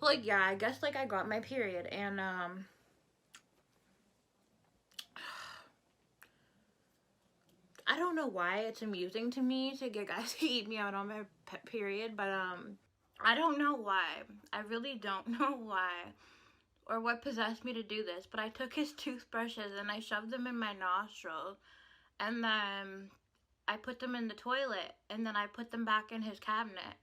like, yeah, I guess, like, I got my period, and, I don't know why it's amusing to me to get guys to eat me out on my period, but, I don't know why. I really don't know why, or what possessed me to do this, but I took his toothbrushes and I shoved them in my nostril, and then I put them in the toilet, and then I put them back in his cabinet.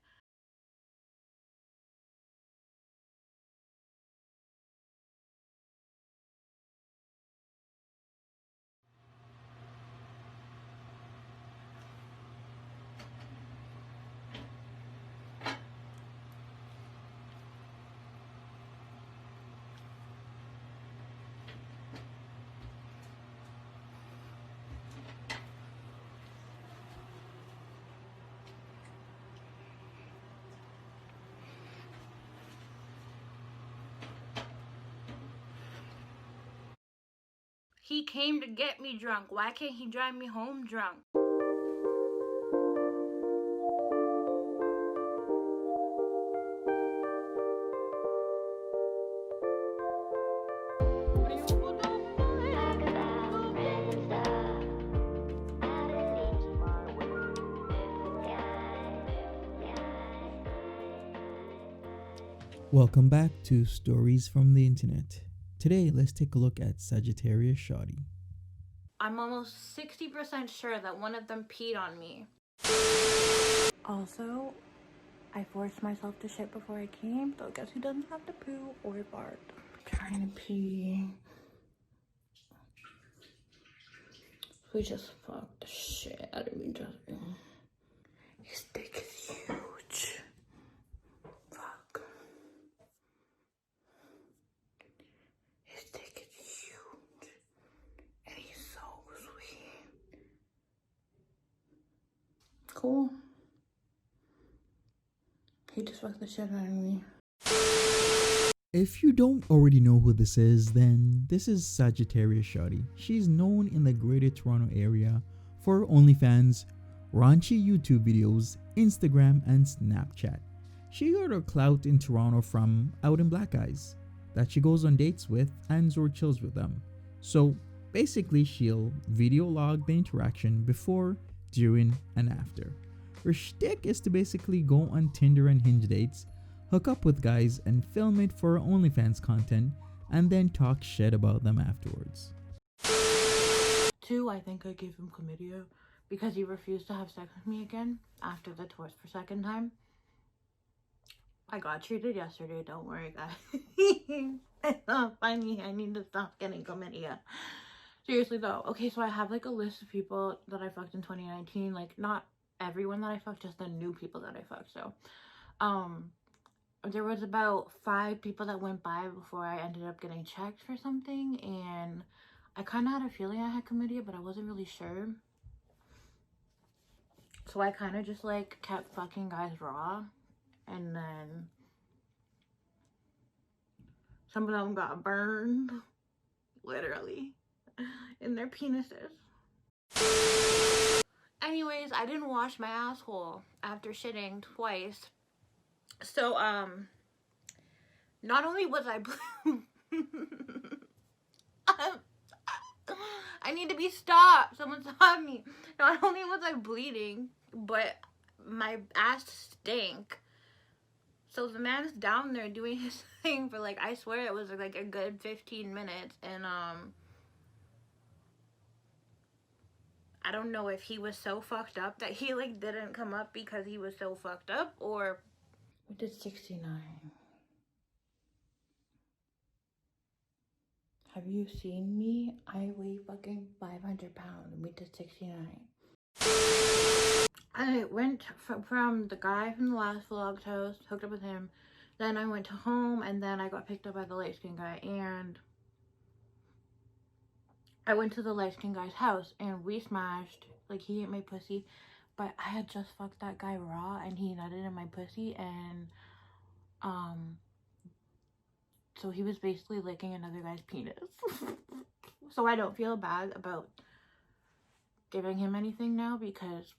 He came to get me drunk. Why can't he drive me home drunk? Welcome back to Stories from the Internet. Today, let's take a look at Sagittariusshawty. I'm almost 60% sure that one of them peed on me. Also, I forced myself to shit before I came, so guess who doesn't have to poo or fart? I'm trying to pee. We just fucked the shit out of each other. His dick is huge. Fuck. His dick is huge. And he's so sweet. Cool. He just fucked the shit out of me. If you don't already know who this is, then this is Sagittariusshawty. She's known in the Greater Toronto area for her OnlyFans, raunchy YouTube videos, Instagram, and Snapchat. She got her clout in Toronto from out in black guys that she goes on dates with and or chills with them. So basically, she'll video log the interaction before, during, and after. Her shtick is to basically go on Tinder and Hinge dates, hook up with guys and film it for her OnlyFans content, and then talk shit about them afterwards. 2, I think I gave him chlamydia because he refused to have sex with me again after the tours for second time. I got treated yesterday, don't worry guys. It's not funny, I need to stop getting chlamydia. Seriously though, okay, so I have like a list of people that I fucked in 2019, like not everyone that I fucked, just the new people that I fucked. So there was about 5 people that went by before I ended up getting checked for something, and I kind of had a feeling I had chlamydia, but I wasn't really sure. So I kind of just like kept fucking guys raw, and then some of them got burned, literally, in their penises. Anyways, I didn't wash my asshole after shitting twice. So, not only was I I need to be stopped. Someone stop me. Not only was I bleeding, but my ass stink. So the man's down there doing his thing for like, I swear it was like a good 15 minutes. And, I don't know if he was so fucked up that he like didn't come up because he was so fucked up, or we did 69. Have you seen me? I weigh fucking 500 pounds and we did 69. I went from the guy from the last vlog's house, hooked up with him. Then I went to home, and then I got picked up by the light-skinned guy, and I went to the light-skinned guy's house and we smashed. Like, he ate my pussy, but I had just fucked that guy raw and he nutted in my pussy, and so he was basically licking another guy's penis. So I don't feel bad about giving him anything now because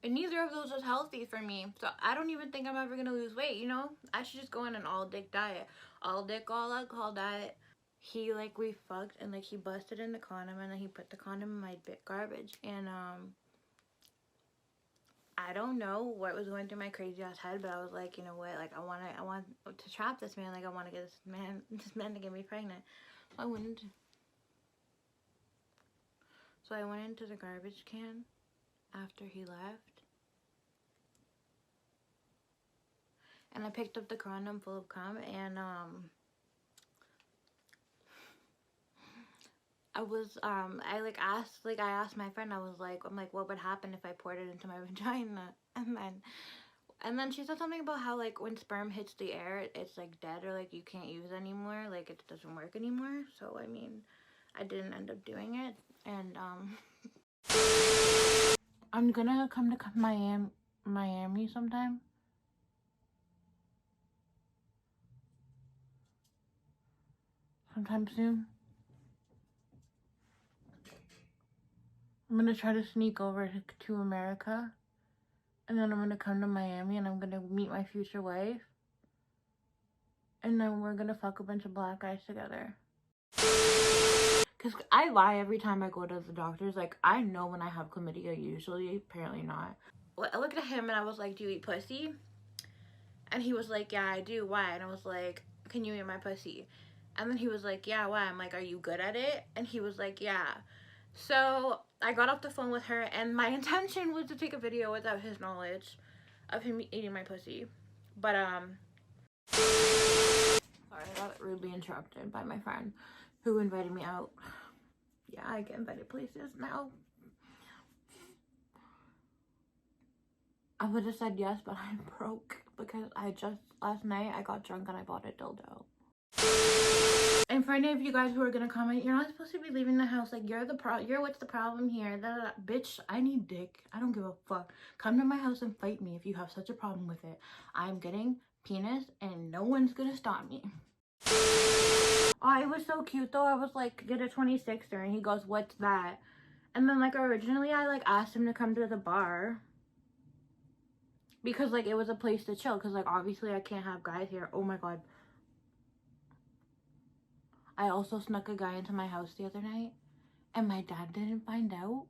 And neither of those was healthy for me. So I don't even think I'm ever gonna lose weight, you know? I should just go on an all dick diet. All dick, all alcohol diet. He like we fucked and like he busted in the condom and then he put the condom in my bit garbage. And I don't know what was going through my crazy ass head, but I was like, you know what, like I want to trap this man, like I want to get this man to get me pregnant. I went into the garbage can after he left, and I picked up the condom full of cum, and I asked my friend, I'm like, what would happen if I poured it into my vagina? And then she said something about how like when sperm hits the air, it's like dead, or like you can't use it anymore, like it doesn't work anymore. So I mean, I didn't end up doing it, and I'm gonna come to Miami sometime. Sometime soon. I'm gonna try to sneak over to America, and then I'm gonna come to Miami, and I'm gonna meet my future wife, and then we're gonna fuck a bunch of black guys together. Cause I lie every time I go to the doctors. Like I know when I have chlamydia, usually, apparently not. I looked at him and I was like, "Do you eat pussy?" And he was like, "Yeah, I do. Why?" And I was like, "Can you eat my pussy?" And then he was like, "Yeah, why?" I'm like, "Are you good at it?" And he was like, "Yeah." So I got off the phone with her, and my intention was to take a video without his knowledge of him eating my pussy. But sorry, I got rudely interrupted by my friend who invited me out. Yeah, I get invited places now. I would have said yes, but I'm broke because last night I got drunk and I bought a dildo. And for any of you guys who are gonna comment, you're not supposed to be leaving the house. Like you're what's the problem here? Bitch, I need dick. I don't give a fuck. Come to my house and fight me if you have such a problem with it. I'm getting penis and no one's gonna stop me. Oh, it was so cute though. I was like, get a 26er, and he goes, "What's that?" And then like originally I like asked him to come to the bar because like it was a place to chill, because like obviously I can't have guys here. Oh my god. I also snuck a guy into my house the other night, and my dad didn't find out,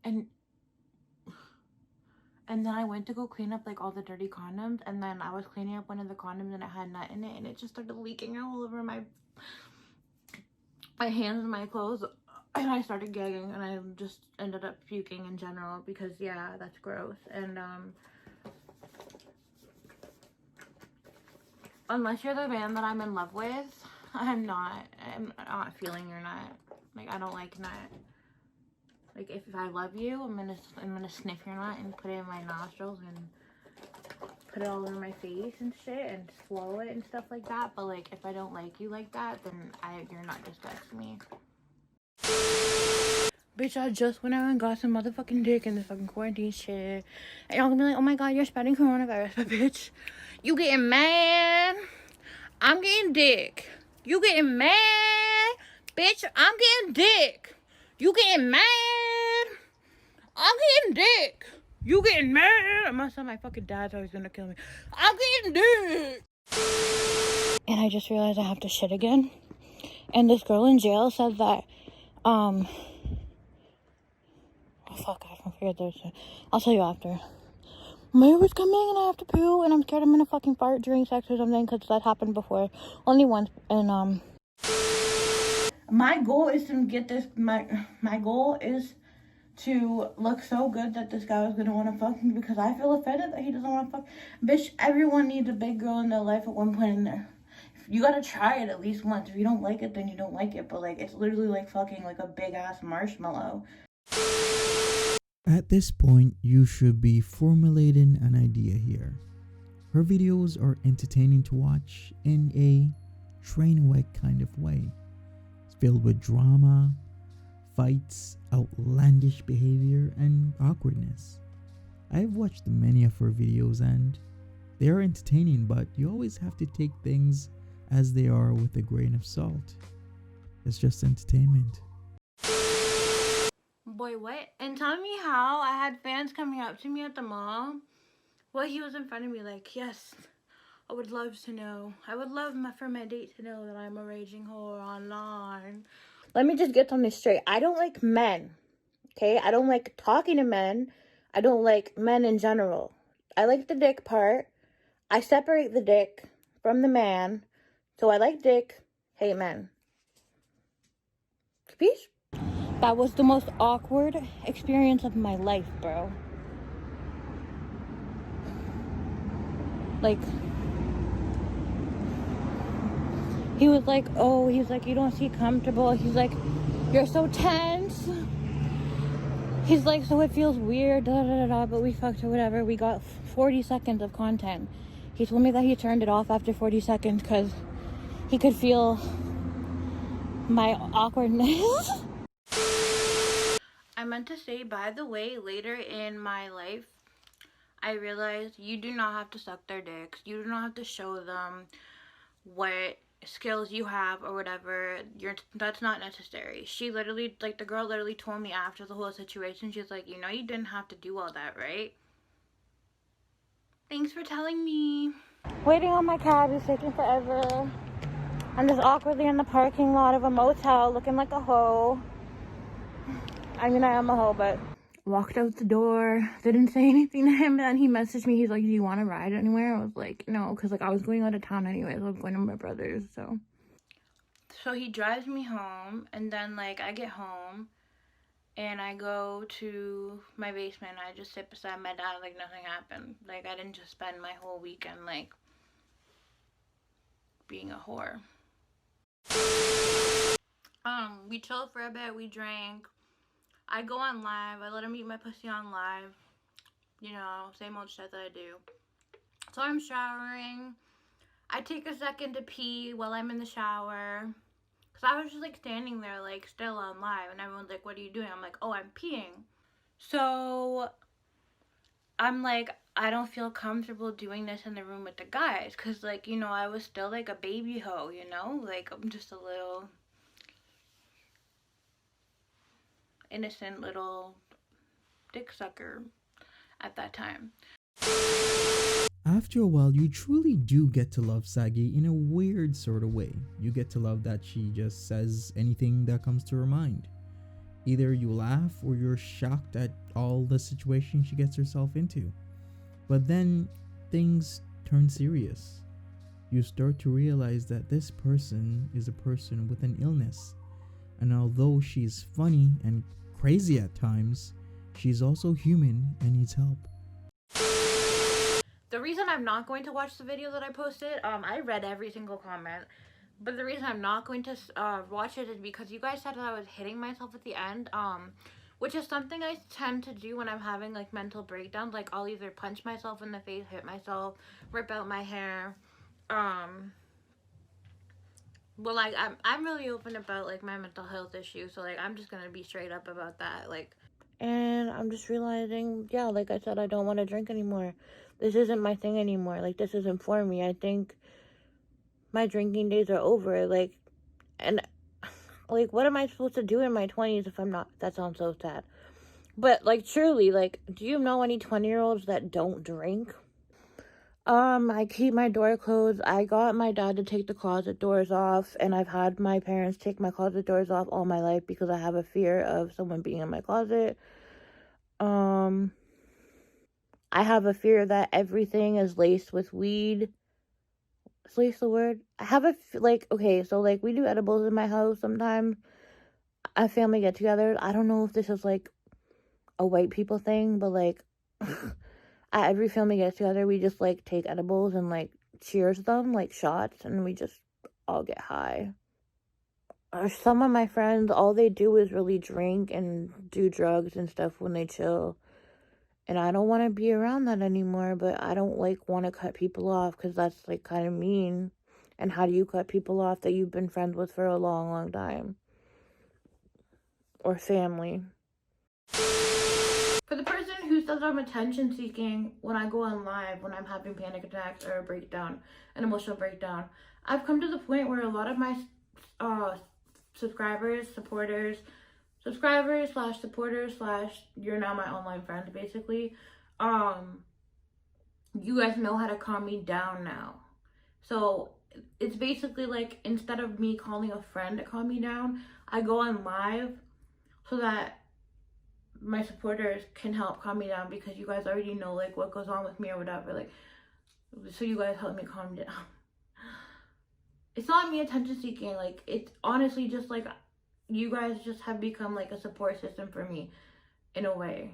and then I went to go clean up like all the dirty condoms, and then I was cleaning up one of the condoms and it had nut in it, and it just started leaking out all over my hands and my clothes, and I started gagging, and I just ended up puking in general because yeah, that's gross. And unless you're the man that I'm in love with, I'm not feeling your nut. Like I don't like nut. Like if I love you, I'm gonna sniff your nut and put it in my nostrils and put it all over my face and shit and swallow it and stuff like that. But like if I don't like you like that, then you're not disgusting me. Bitch, I just went out and got some motherfucking dick in this fucking quarantine shit. And y'all gonna be like, "Oh my god, you're spreading coronavirus." But bitch, you getting mad? I'm getting dick. You getting mad? Bitch, I'm getting dick. You getting mad? I'm getting dick. You getting mad? I must have my fucking dad's always gonna kill me. I'm getting dick. And I just realized I have to shit again. And this girl in jail said that, oh fuck, I forget this. I'll tell you after. Mayweather's coming and I have to poo, and I'm scared I'm gonna fucking fart during sex or something, because that happened before. Only once. And my goal is to get this, my goal is to look so good that this guy was gonna want to fuck me, because I feel offended that he doesn't want to fuck. Bitch, everyone needs a big girl in their life at one point in there. You gotta try it at least once. If you don't like it, then you don't like it. But like, it's literally like fucking like a big ass marshmallow. At this point, you should be formulating an idea here. Her videos are entertaining to watch in a train wreck kind of way. It's filled with drama, fights, outlandish behavior, and awkwardness. I've watched many of her videos and they are entertaining, but you always have to take things as they are with a grain of salt. It's just entertainment. Boy, what? And tell me how I had fans coming up to me at the mall while he was in front of me like, yes, I would love to know. I would love for my date to know that I'm a raging whore online. Let me just get something straight. I don't like men, okay? I don't like talking to men. I don't like men in general. I like the dick part. I separate the dick from the man. So I like dick, hate men. Peace. That was the most awkward experience of my life, bro. Like, he was like, oh, he's like, you don't seem comfortable. He's like, you're so tense. He's like, so it feels weird, da da da da, but we fucked or whatever. We got 40 seconds of content. He told me that he turned it off after 40 seconds because he could feel my awkwardness. I meant to say, by the way, later in my life, I realized you do not have to suck their dicks. You do not have to show them what skills you have or whatever. That's not necessary. She literally, like, the girl literally told me after the whole situation, she's like, you know, you didn't have to do all that, right? Thanks for telling me. Waiting on my cab is taking forever. I'm just awkwardly in the parking lot of a motel looking like a hoe. I mean, I am a hoe, but walked out the door, didn't say anything to him. Then he messaged me. He's like, do you want to ride anywhere? I was like, no, because like I was going out of town anyways. I was going to my brother's. So he drives me home, and then like I get home and I go to my basement. I just sit beside my dad like nothing happened. Like I didn't just spend my whole weekend like being a whore. We chilled for a bit, we drank. I go on live, I let him eat my pussy on live. You know, same old shit that I do. So I'm showering. I take a second to pee while I'm in the shower. Because I was just like standing there like still on live. And everyone's like, what are you doing? I'm like, oh, I'm peeing. So I'm like, I don't feel comfortable doing this in the room with the guys. Because like, you know, I was still like a baby hoe, you know? Like I'm just a little innocent little dick sucker at that time. After a while, you truly do get to love Saggy in a weird sort of way. You get to love that she just says anything that comes to her mind. Either you laugh or you're shocked at all the situations she gets herself into. But then things turn serious. You start to realize that this person is a person with an illness. And although she's funny and crazy at times, she's also human and needs help. The reason I'm not going to watch the video that I posted, I read every single comment. But the reason I'm not going to watch it is because you guys said that I was hitting myself at the end, which is something I tend to do when I'm having like mental breakdowns. Like I'll either punch myself in the face, hit myself, rip out my hair. Well, like I'm really open about like my mental health issues, so like I'm just gonna be straight up about that. Like, and I'm just realizing, yeah, like I said, I don't want to drink anymore. This isn't my thing anymore. Like this isn't for me. I think my drinking days are over. Like, and like what am I supposed to do in my 20s if I'm not? That sounds so sad. But like truly, like, do you know any 20-year-olds that don't drink? I keep my door closed. I got my dad to take the closet doors off, and I've had my parents take my closet doors off all my life because I have a fear of someone being in my closet. I have a fear that everything is laced with weed. Is laced the word? I have okay, so like we do edibles in my house sometimes. A family get together. I don't know if this is like a white people thing, but like at every family get together, we just like take edibles and like cheers them like shots, and we just all get high. Or some of my friends, all they do is really drink and do drugs and stuff when they chill. And I don't want to be around that anymore, but I don't like want to cut people off because that's like kind of mean. And how do you cut people off that you've been friends with for a long, long time? Or family. For the person who says I'm attention seeking when I go on live, when I'm having panic attacks or a breakdown, an emotional breakdown, I've come to the point where a lot of my subscribers, supporters, subscribers slash supporters slash you're now my online friend, basically. You guys know how to calm me down now. So it's basically like, instead of me calling a friend to calm me down, I go on live so that my supporters can help calm me down, because you guys already know like what goes on with me or whatever, like, so you guys help me calm down. It's not me attention seeking, like, it's honestly just like you guys just have become like a support system for me in a way.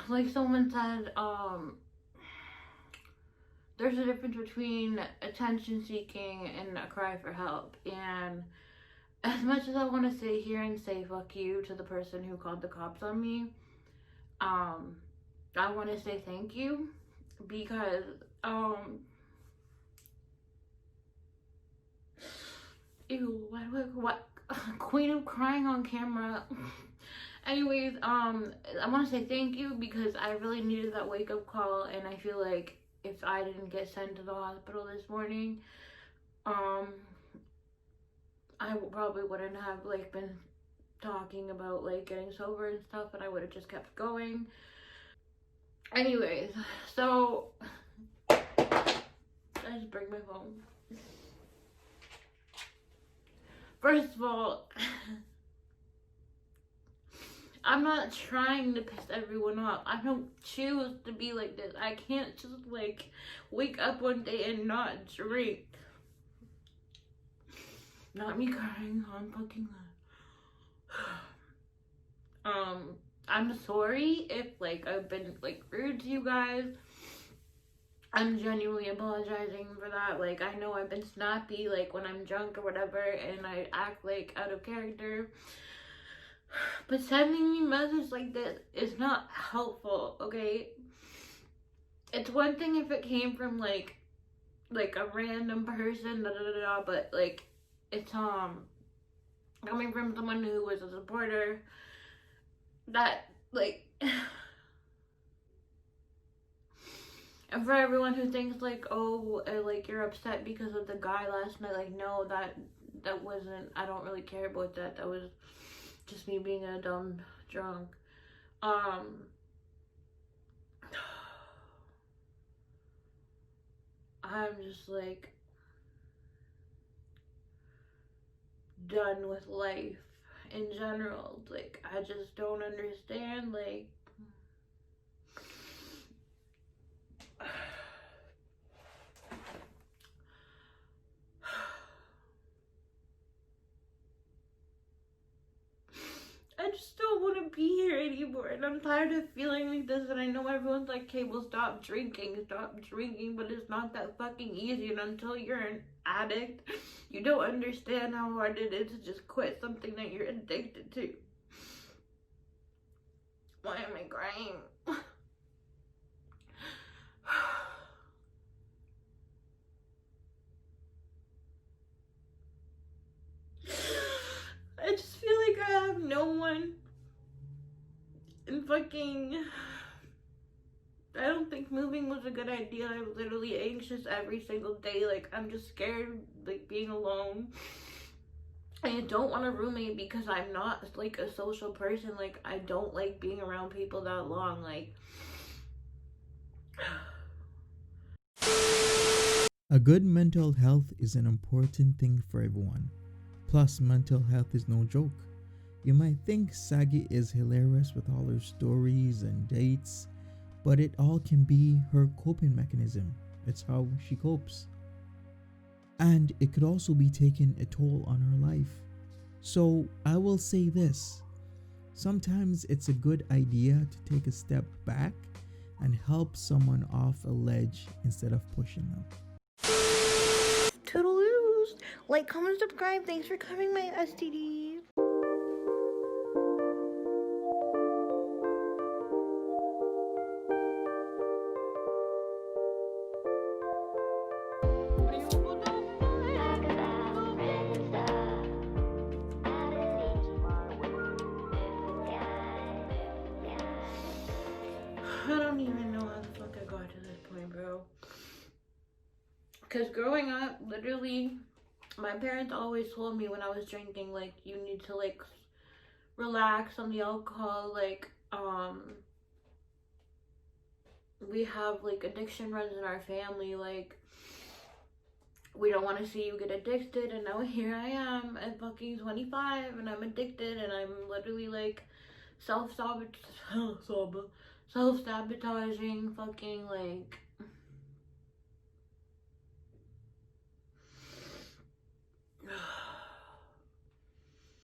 Like someone said, there's a difference between attention seeking and a cry for help. And as much as I want to sit here and say fuck you to the person who called the cops on me, I want to say thank you, because ew, what queen of crying on camera. Anyways, I want to say thank you because I really needed that wake up call, and I feel like if I didn't get sent to the hospital this morning, I probably wouldn't have like been talking about like getting sober and stuff, and I would have just kept going. Anyways, so I just break my phone. First of all, I'm not trying to piss everyone off. I don't choose to be like this. I can't just like wake up one day and not drink. Not me crying on fucking I'm sorry if like I've been like rude to you guys. I'm genuinely apologizing for that. Like, I know I've been snappy like when I'm drunk or whatever, and I act like out of character. But sending me messages like this is not helpful, okay? It's one thing if it came from like a random person, but like it's coming from someone who was a supporter, that like and for everyone who thinks like, oh, like you're upset because of the guy last night, like, no, that wasn't, I don't really care about that. That was just me being a dumb drunk. I'm just like done with life in general. Like, I just don't understand, like, I just don't want to be here anymore, and I'm tired of feeling like this. And I know everyone's like, okay, well, stop drinking, but it's not that fucking easy. And until you're an addict, you don't understand how hard it is to just quit something that you're addicted to. Why am I crying? I just feel like I have no one, and fucking, I don't think moving was a good idea. I'm literally anxious every single day. Like, I'm just scared, like, being alone. I don't want a roommate because I'm not like a social person. Like, I don't like being around people that long. Like, A good mental health is an important thing for everyone. Plus, mental health is no joke. You might think Saggy is hilarious with all her stories and dates, but it all can be her coping mechanism. It's how she copes. And it could also be taking a toll on her life. So I will say this. Sometimes it's a good idea to take a step back and help someone off a ledge instead of pushing them. toodaloos. Like, comment, subscribe. Thanks for covering my STDs. I don't even know how the fuck I got to this point, bro. Because growing up, literally, my parents always told me when I was drinking, like, you need to, like, relax on the alcohol. Like, we have like addiction runs in our family. Like, we don't want to see you get addicted, and now here I am at fucking 25 and I'm addicted, and I'm literally like self-sabotaging, fucking like